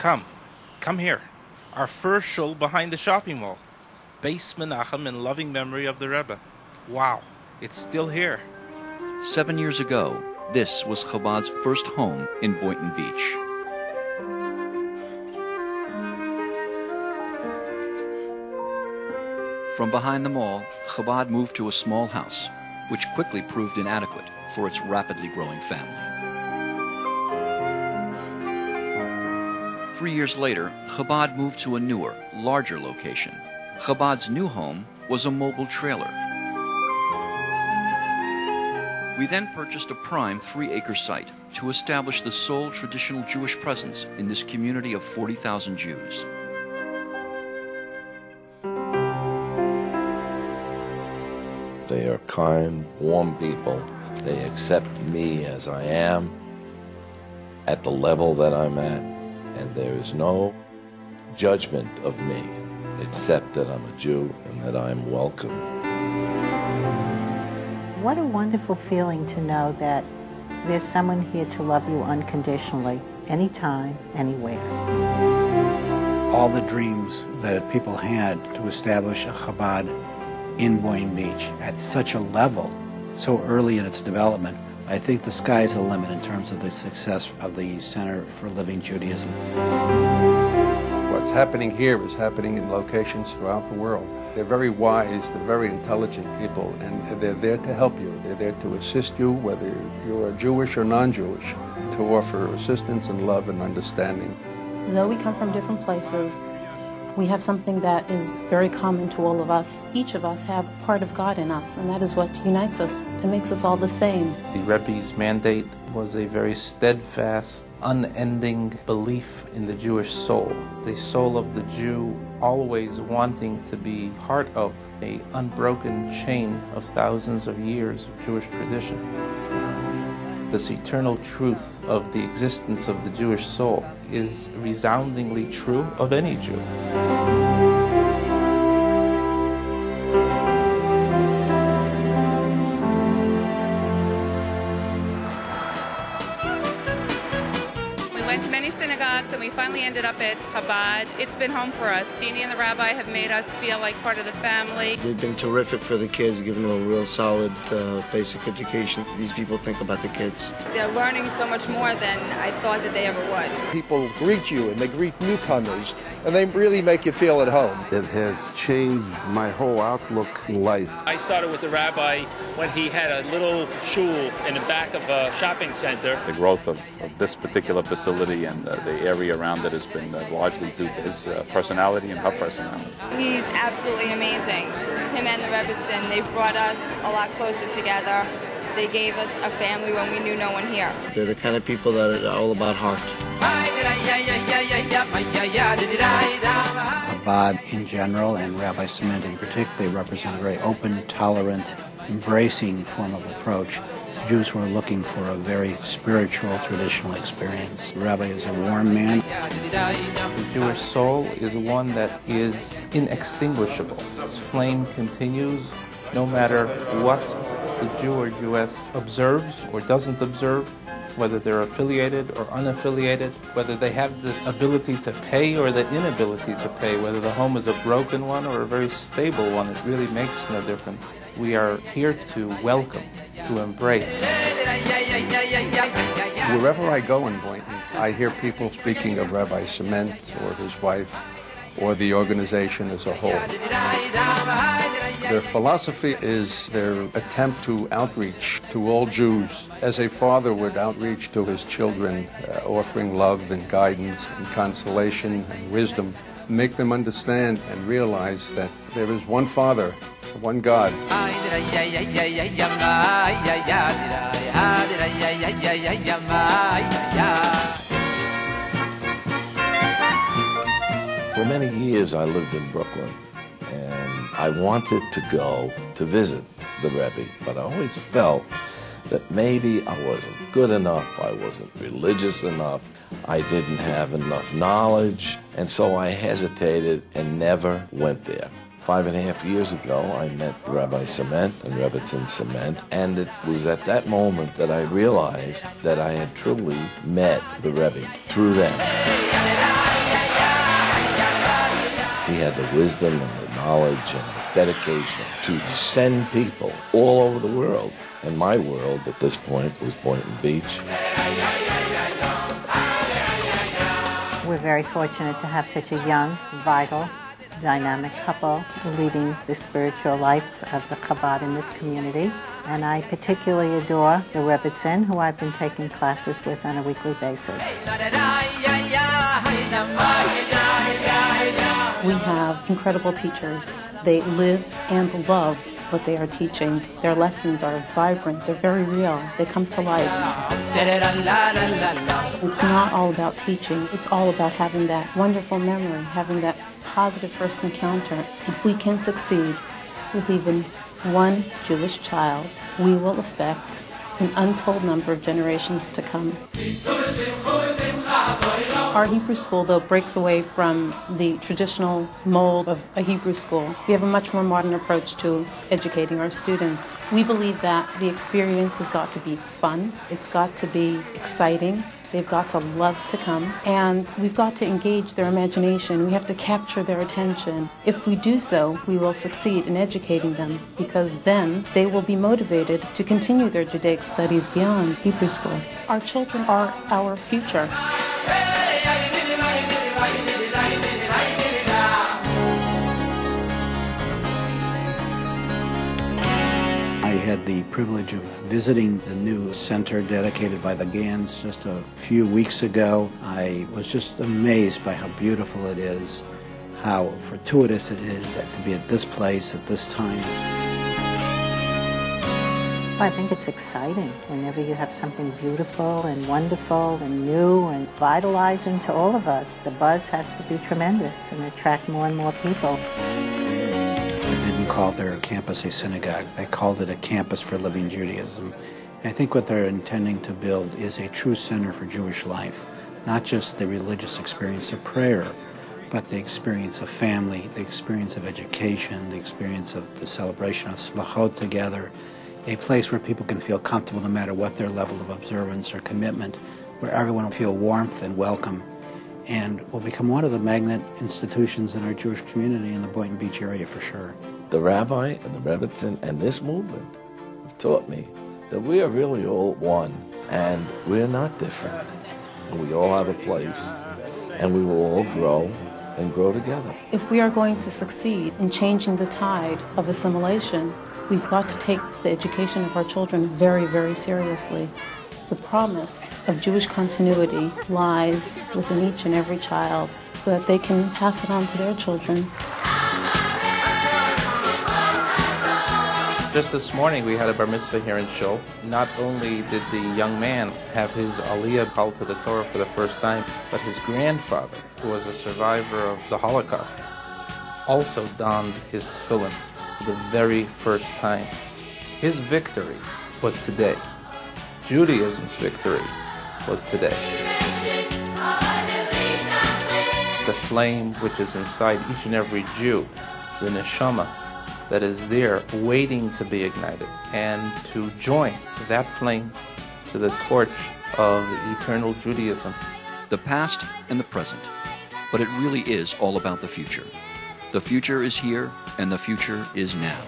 Come here. Our first shul behind the shopping mall. Beis Menachem in loving memory of the Rebbe. Wow, it's still here. 7 years ago, this was Chabad's first home in Boynton Beach. From behind the mall, Chabad moved to a small house, which quickly proved inadequate for its rapidly growing family. 3 years later, Chabad moved to a newer, larger location. Chabad's new home was a mobile trailer. We then purchased a prime 3-acre site to establish the sole traditional Jewish presence in this community of 40,000 Jews. They are kind, warm people. They accept me as I am, at the level that I'm at, and there is no judgment of me, except that I'm a Jew and that I'm welcome. What a wonderful feeling to know that there's someone here to love you unconditionally, anytime, anywhere. All the dreams that people had to establish a Chabad in Boynton Beach at such a level, so early in its development, I think the sky's the limit in terms of the success of the Center for Living Judaism. What's happening here is happening in locations throughout the world. They're very wise, they're very intelligent people, and they're there to help you. They're there to assist you, whether you're Jewish or non-Jewish, to offer assistance and love and understanding. Though we come from different places, we have something that is very common to all of us. Each of us have part of God in us, and that is what unites us. It makes us all the same. The Rebbe's mandate was a very steadfast, unending belief in the Jewish soul. The soul of the Jew always wanting to be part of an unbroken chain of thousands of years of Jewish tradition. This eternal truth of the existence of the Jewish soul is resoundingly true of any Jew. We went to many synagogues and we finally ended up at Chabad. It's been home for us. Dini and the rabbi have made us feel like part of the family. They've been terrific for the kids, giving them a real solid basic education. These people think about the kids. They're learning so much more than I thought that they ever would. People greet you and they greet newcomers, and they really make you feel at home. It has changed my whole outlook in life. I started with the rabbi when he had a little shul in the back of a shopping center. The growth of this particular facility and the area around it has been largely due to his personality and her personality. He's absolutely amazing. Him and the Rebbitzin, they've brought us a lot closer together. They gave us a family when we knew no one here. They're the kind of people that are all about heart. Chabad in general and Rabbi Cement in particular, they represent a very open, tolerant, embracing form of approach. The Jews were looking for a very spiritual, traditional experience. The rabbi is a warm man. The Jewish soul is one that is inextinguishable. Its flame continues no matter what the Jew or Jewess observes or doesn't observe, whether they're affiliated or unaffiliated, whether they have the ability to pay or the inability to pay, whether the home is a broken one or a very stable one, it really makes no difference. We are here to welcome, to embrace. Wherever I go in Boynton, I hear people speaking of Rabbi Cement or his wife or the organization as a whole. Their philosophy is their attempt to outreach to all Jews as a father would outreach to his children, offering love and guidance and consolation and wisdom, make them understand and realize that there is one Father, one God. For many years I lived in Brooklyn, and I wanted to go to visit the Rebbe, but I always felt that maybe I wasn't good enough, I wasn't religious enough, I didn't have enough knowledge, and so I hesitated and never went there. 5.5 years ago, I met Rabbi Cement and Rebbitzin Cement, and it was at that moment that I realized that I had truly met the Rebbe through them. He had the wisdom and the knowledge and the dedication to send people all over the world. And my world at this point was Boynton Beach. We're very fortunate to have such a young, vital, dynamic couple leading the spiritual life of the Chabad in this community. And I particularly adore the Rebbitzin, who I've been taking classes with on a weekly basis. We have incredible teachers. They live and love what they are teaching. Their lessons are vibrant, they're very real, they come to life. It's not all about teaching, it's all about having that wonderful memory, having that positive first encounter. If we can succeed with even one Jewish child, we will affect an untold number of generations to come. Our Hebrew school, though, breaks away from the traditional mold of a Hebrew school. We have a much more modern approach to educating our students. We believe that the experience has got to be fun, it's got to be exciting, they've got to love to come, and we've got to engage their imagination. We have to capture their attention. If we do so, we will succeed in educating them, because then they will be motivated to continue their Judaic studies beyond Hebrew school. Our children are our future. I had the privilege of visiting the new center dedicated by the Gans just a few weeks ago. I was just amazed by how beautiful it is, how fortuitous it is to be at this place at this time. I think it's exciting whenever you have something beautiful and wonderful and new and vitalizing to all of us. The buzz has to be tremendous and attract more and more people. They didn't call their campus a synagogue. They called it a campus for living Judaism. And I think what they're intending to build is a true center for Jewish life, not just the religious experience of prayer, but the experience of family, the experience of education, the experience of the celebration of Smachot together, a place where people can feel comfortable no matter what their level of observance or commitment, where everyone will feel warmth and welcome, and will become one of the magnet institutions in our Jewish community in the Boynton Beach area for sure. The rabbi and the Rebbitzin and this movement have taught me that we are really all one, and we're not different. And we all have a place, and we will all grow and grow together. If we are going to succeed in changing the tide of assimilation, we've got to take the education of our children very, very seriously. The promise of Jewish continuity lies within each and every child, so that they can pass it on to their children. Just this morning we had a bar mitzvah here in Shul. Not only did the young man have his aliyah called to the Torah for the first time, but his grandfather, who was a survivor of the Holocaust, also donned his tefillin for the very first time. His victory was today. Judaism's victory was today. The flame which is inside each and every Jew, the neshama that is there waiting to be ignited, and to join that flame to the torch of eternal Judaism. The past and the present, but it really is all about the future. The future is here, and the future is now.